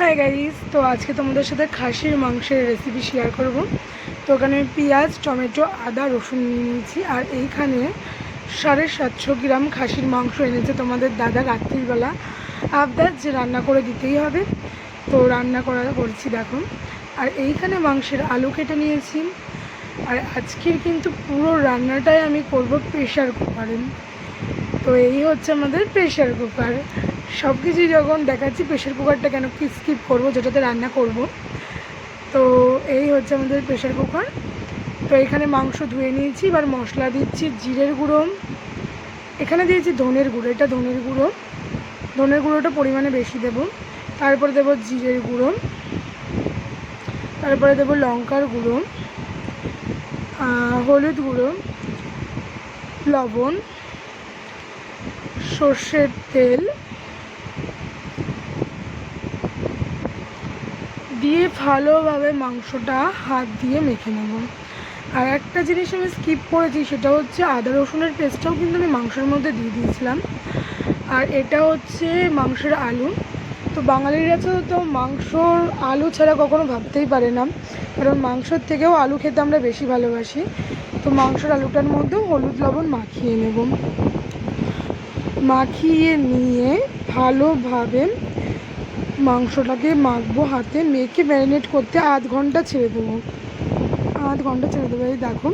Hi guys, তো আজকে তোমাদের সাথে খাসির মাংসের রেসিপি শেয়ার করব। তো ওখানে পেঁয়াজ, টমেটো, আদা, রসুন নিয়ে নিয়েছি। আর এইখানে 750 গ্রাম খাসির মাংস এনেছে তোমাদের দাদা রাত্রিবেলা। আবদার যে রান্না করে দিতেই হবে, তো রান্না করছি দেখো। আর এইখানে মাংসের আলু কেটে নিয়েছি। আর আজকের কিন্তু পুরো রান্নাটাই আমি করব প্রেশার কুকারে। তো এই হচ্ছে আমাদের প্রেশার কুকার। সব কিছুই যখন দেখাচ্ছি, প্রেশার কুকারটা কেন কি স্কিপ করবো, যেটাতে রান্না করব। তো এই হচ্ছে আমাদের প্রেশার কুকার। তো এখানে মাংস ধুয়ে নিয়েছি। এবার মশলা দিচ্ছি জিরের গুঁড়ো, এখানে দিয়েছি ধনের গুঁড়ো, এটা ধনের গুঁড়ো। ধনের গুঁড়োটা পরিমাণে বেশি দেব। তারপরে দেব জিরের গুঁড়ো, তারপরে দেব লঙ্কার গুঁড়ো, হলুদ গুঁড়ো, লবণ, সর্ষের তেল দিয়ে ভালোভাবে মাংসটা হাত দিয়ে মেখে নেব। আর একটা জিনিস আমি স্কিপ করেছি, সেটা হচ্ছে আদা রসুনের পেস্টটাও কিন্তু আমি মাংসের মধ্যে দিয়ে দিয়েছিলাম। আর এটা হচ্ছে মাংসের আলু। তো বাঙালিরা তো মাংসর আলু ছাড়া কখনো ভাবতেই পারে না, কারণ মাংসর থেকেও আলু খেতে আমরা বেশি ভালোবাসি। তো মাংসের আলুটার মধ্যেও হলুদ লবণ মাখিয়ে নেব। মাখিয়ে নিয়ে ভালোভাবে মাংসটাকে মাখবো হাতে, মেখে ম্যারিনেট করতে আধ ঘন্টা ছেড়ে দেবো। এই দেখো,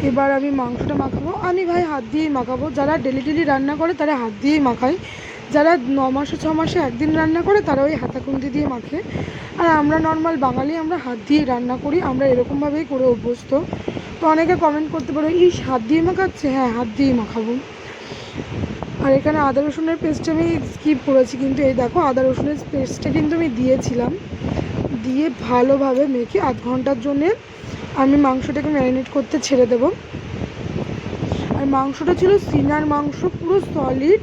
এবার আমি মাংসটা মাখাবো। আমি ভাই হাত দিয়েই মাখাবো। যারা ডেলি রান্না করে তারা হাত দিয়েই মাখায়। যারা 9 মাসে 6 মাসে একদিন রান্না করে তারা ওই হাতা খুন্তি দিয়ে মাখে। আর আমরা নর্মাল বাঙালি, আমরা হাত দিয়েই রান্না করি, আমরা এরকমভাবেই করে অভ্যস্ত। তো অনেকে কমেন্ট করতে পারো, ইস হাত দিয়ে মাখাচ্ছে। হ্যাঁ, হাত দিয়েই মাখাবো। আর এখানে আদা রসুনের পেস্টটা আমি স্কিপ করেছি, কিন্তু এই দেখো আদা রসুনের পেস্টটা কিন্তু আমি দিয়েছিলাম। দিয়ে ভালোভাবে মেখে আধ ঘন্টার জন্যে আমি মাংসটাকে ম্যারিনেট করতে ছেড়ে দেব। আর মাংসটা ছিল সিনার মাংস, পুরো সলিড।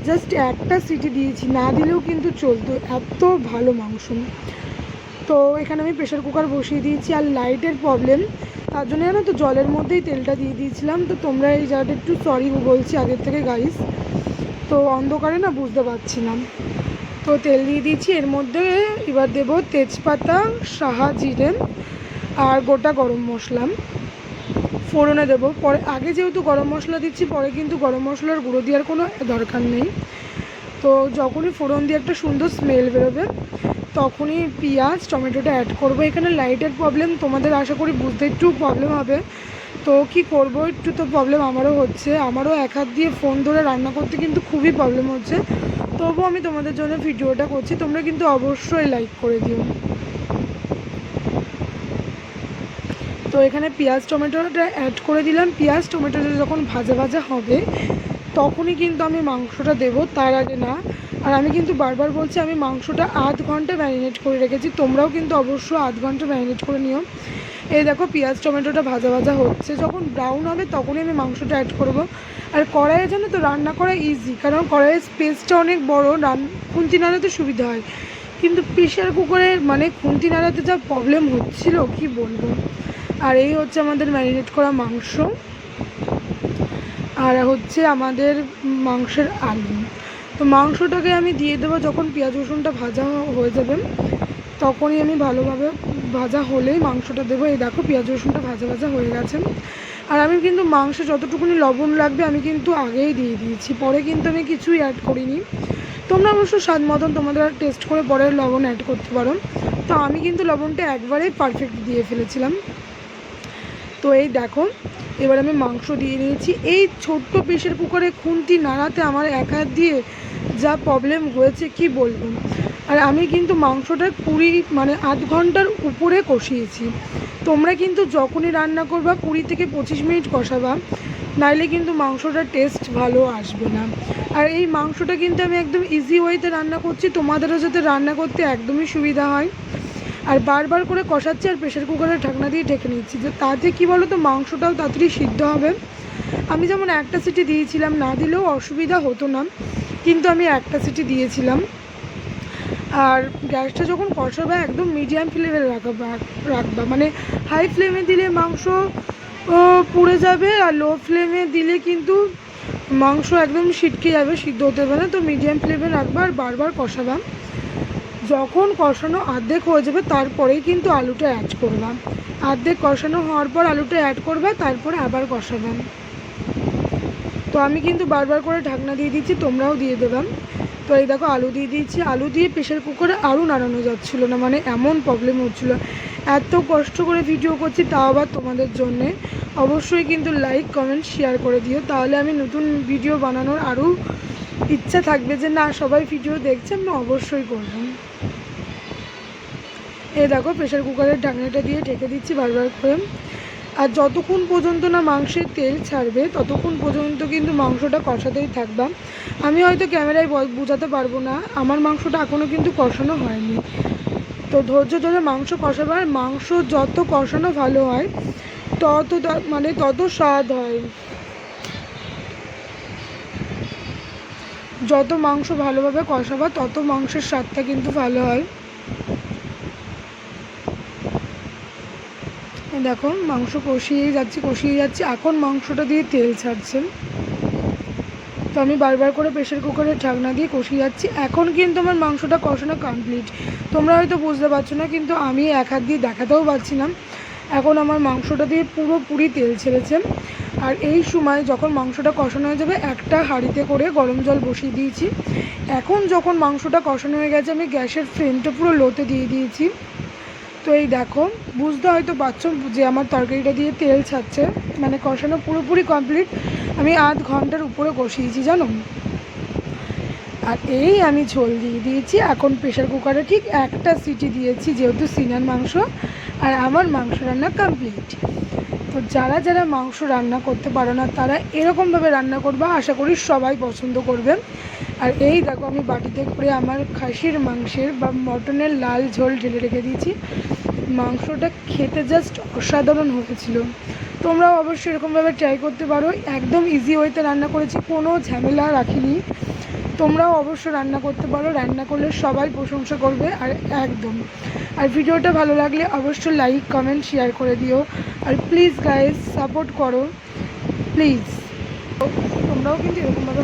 জাস্ট একটা সিটি দিয়েছি, না দিলেও কিন্তু চলতো, এত ভালো মাংস। তো এখানে আমি প্রেশার কুকার বসিয়ে দিয়েছি। আর লাইটের প্রবলেম, তার জন্য জানো তো জলের মধ্যেই তেলটা দিয়ে দিয়েছিলাম। তো তোমরা এই জায়গাটা একটু সরি বলছি আগের থেকে গাইস, তো অন্ধকারে না বুঝতে পারছিলাম। তো তেল দিয়ে দিয়েছি, এর মধ্যে এবার দেব তেজপাতা, সাহা জিরে আর গোটা গরম মশলা ফোড়নে দেবো। পরে আগে যেহেতু গরম মশলা দিচ্ছি, পরে কিন্তু গরম মশলার গুঁড়ো দেওয়ার কোনো দরকার নেই। তো যখনই ফোড়ন দিয়ে একটা সুন্দর স্মেল বেরোবে, তখনই পেঁয়াজ টমেটোটা অ্যাড করবো। এখানে লাইটের প্রবলেম, তোমাদের আশা করি বুঝতে একটু প্রবলেম হবে। তো কি করব, একটু তো প্রবলেম আমারও হচ্ছে। আমারও এক হাত দিয়ে ফোন ধরে রান্না করতে কিন্তু খুবই প্রবলেম হচ্ছে। তবুও আমি তোমাদের জন্য ভিডিওটা করছি, তোমরা কিন্তু অবশ্যই লাইক করে দিও। তো এখানে পেঁয়াজ টমেটোটা অ্যাড করে দিলাম। পেঁয়াজ টমেটোটা যখন ভাজা ভাজা হবে, তখনই কিন্তু আমি মাংসটা দেব, তার আগে না। আর আমি কিন্তু বারবার বলছি, আমি মাংসটা আধ ঘন্টা ম্যারিনেট করে রেখেছি, তোমরাও কিন্তু অবশ্যই আধ ঘন্টা ম্যারিনেট করে নিও। এই দেখো পেঁয়াজ টমেটোটা ভাজা ভাজা হচ্ছে, যখন ব্রাউন হবে তখনই আমি মাংসটা অ্যাড করব। আর কড়াইয়ে জানো তো রান্না করা ইজি, কারণ কড়াইয়ের স্পেসটা অনেক বড়, খুন্তি নাড়াতে সুবিধা হয়। কিন্তু প্রেশার কুকারে মানে খুন্তি নাড়াতে যা প্রবলেম হচ্ছিল কি বলবো। আর এই হচ্ছে আমাদের ম্যারিনেট করা মাংস, আর হচ্ছে আমাদের মাংসের আলু। তো মাংসটাকে আমি দিয়ে দেবো যখন পেঁয়াজ রসুনটা ভাজা হয়ে যাবে, তখনই আমি ভালোভাবে ভাজা হলেই মাংসটা দেবো। এই দেখো পেঁয়াজ রসুনটা ভাজা ভাজা হয়ে গেছে। আর আমি কিন্তু মাংসে যতটুকুনি লবণ লাগবে আমি কিন্তু আগেই দিয়ে দিয়েছি, পরে কিন্তু আমি কিছুই অ্যাড করিনি। তোমরা অবশ্য স্বাদ মতন তোমাদের টেস্ট করে পরে লবণ অ্যাড করতে পারো। তো আমি কিন্তু লবণটা একবারেই পারফেক্ট দিয়ে ফেলেছিলাম। তো এই দেখো, এবার আমি মাংস দিয়ে নিয়েছি। এই ছোট্ট প্রেশার কুকারে খুন্তি নাড়াতে আমার এক হাত দিয়ে যা প্রবলেম হয়েছে কি বলবো। আর আমি কিন্তু মাংসটা আধ ঘন্টার উপরে কষিয়েছি। তোমরা কিন্তু যখনই রান্না করবা 20 থেকে 25 মিনিট কষাবা, নাইলে কিন্তু মাংসটার টেস্ট ভালো আসবে না। আর এই মাংসটা কিন্তু আমি একদম ইজি ওয়েতে রান্না করছি, তোমাদেরও যাতে রান্না করতে একদমই সুবিধা হয়। আর বারবার করে কষাচ্ছি আর প্রেশার কুকারের ঢাকনা দিয়ে ঢেকে নিচ্ছি, যে তাতে কী বলো তো মাংসটাও তাড়াতাড়ি সিদ্ধ হবে। আমি যেমন একটা সিটি দিয়েছিলাম, না দিলেও অসুবিধা হতো না, কিন্তু আমি একটা সিটি দিয়েছিলাম। আর গ্যাসটা যখন কষাবে একদম মিডিয়াম ফ্লেমে রাখবা, মানে হাই ফ্লেমে দিলে মাংস পুড়ে যাবে, আর লো ফ্লেমে দিলে কিন্তু মাংস একদম ছিটকে যাবে, সিদ্ধ হতে পারে না, তো মিডিয়াম ফ্লেমে রাখবা আর বারবার কষাবা। যখন কষানো অর্ধেক হয়ে যাবে তারপরেই কিন্তু আলুটা অ্যাড করবা। অর্ধেক কষানো হওয়ার পর আলুটা অ্যাড করবা, তারপরে আবার কষাবা। তো আমি কিন্তু বারবার করে ঢাকনা দিয়ে দিচ্ছি, তোমরাও দিয়ে দেবাম। তো এই দেখো আলু দিয়ে দিয়েছি, আলু দিয়ে প্রেশার কুকারে আরও নাড়ানো যাচ্ছিলো না, মানে এমন প্রবলেম হচ্ছিলো। এত কষ্ট করে ভিডিও করছি তাও আবার তোমাদের জন্যে। অবশ্যই কিন্তু লাইক কমেন্ট শেয়ার করে দিও, তাহলে আমি নতুন ভিডিও বানানোর আরও ইচ্ছা থাকবে যে না সবাই ভিডিও দেখছে, আমি অবশ্যই করব। এই দেখো প্রেশার কুকারের ঢাকনাটা দিয়ে ঢেকে দিচ্ছি বারবার করে। আর যতক্ষণ পর্যন্ত না মাংসের তেল ছাড়বে ততক্ষণ পর্যন্ত কিন্তু মাংসটা কষাতেই থাকবা। আমি হয়তো ক্যামেরায় বোঝাতে পারবো না, আমার মাংসটা এখনও কিন্তু কষানো হয়নি। তো ধৈর্য ধরে মাংস কষাবে, আর মাংস যত কষানো ভালো হয় তত স্বাদ হয়। যত মাংস ভালোভাবে কষাবা তত মাংসের স্বাদটা কিন্তু ভালো হয়। দেখো মাংস কষিয়েই যাচ্ছি, এখন মাংসটা দিয়ে তেল ছাড়ছে। তো আমি বারবার করে প্রেশার কুকারের ঢাকনা দিয়ে কষিয়ে যাচ্ছি। এখন কিন্তু আমার মাংসটা কষানো কমপ্লিট। তোমরা হয়তো বুঝতে পারছো না, কিন্তু আমি এক হাত দিয়ে দেখাতেও পারছি না। এখন আমার মাংসটা দিয়ে পুরোপুরি তেল ছেড়েছে। আর এই সময় যখন মাংসটা কষানো হয়ে যাবে, একটা হাঁড়িতে করে গরম জল বসিয়ে দিয়েছি। এখন যখন মাংসটা কষানো হয়ে গেছে, আমি গ্যাসের ফ্লেমটা পুরো লোতে দিয়ে দিয়েছি। তো এই দেখো বুঝতে হয়তো পারছো যে আমার তরকারিটা দিয়ে তেল ছাড়ছে, মানে কষানো পুরোপুরি কমপ্লিট। আমি আধ ঘন্টার উপরে কষিয়েছি জানো। আর এই আমি ঝোল দিয়ে দিয়েছি। এখন প্রেশার কুকারে ঠিক একটা সিটি দিয়েছি, যেহেতু সিনার মাংস। আর আমার মাংস রান্না কমপ্লিট। তো যারা যারা মাংস রান্না করতে পারো না তারা এরকমভাবে রান্না করবা, আশা করি সবাই পছন্দ করবে। আর এই দেখো আমি বাটিতে করে আমার খাসির মাংসের বা মটনের লাল ঝোল ঢেলে রেখে দিয়েছি। মাংসটা খেতে জাস্ট অসাধারণ হয়েছিল। তোমরাও অবশ্যই এরকমভাবে ট্রাই করতে পারো, একদম ইজি ওয়েতে রান্না করেছি, কোনো ঝামেলা রাখিনি। তোমরাও অবশ্যই রান্না করতে পারো, রান্না করলে সবাই প্রশংসা করবে। আর ভিডিওটা ভালো লাগলে অবশ্যই লাইক কমেন্ট শেয়ার করে দিও। আর প্লিজ গাইজ সাপোর্ট করো প্লিজ। তোমরাও কিন্তু এরকমভাবে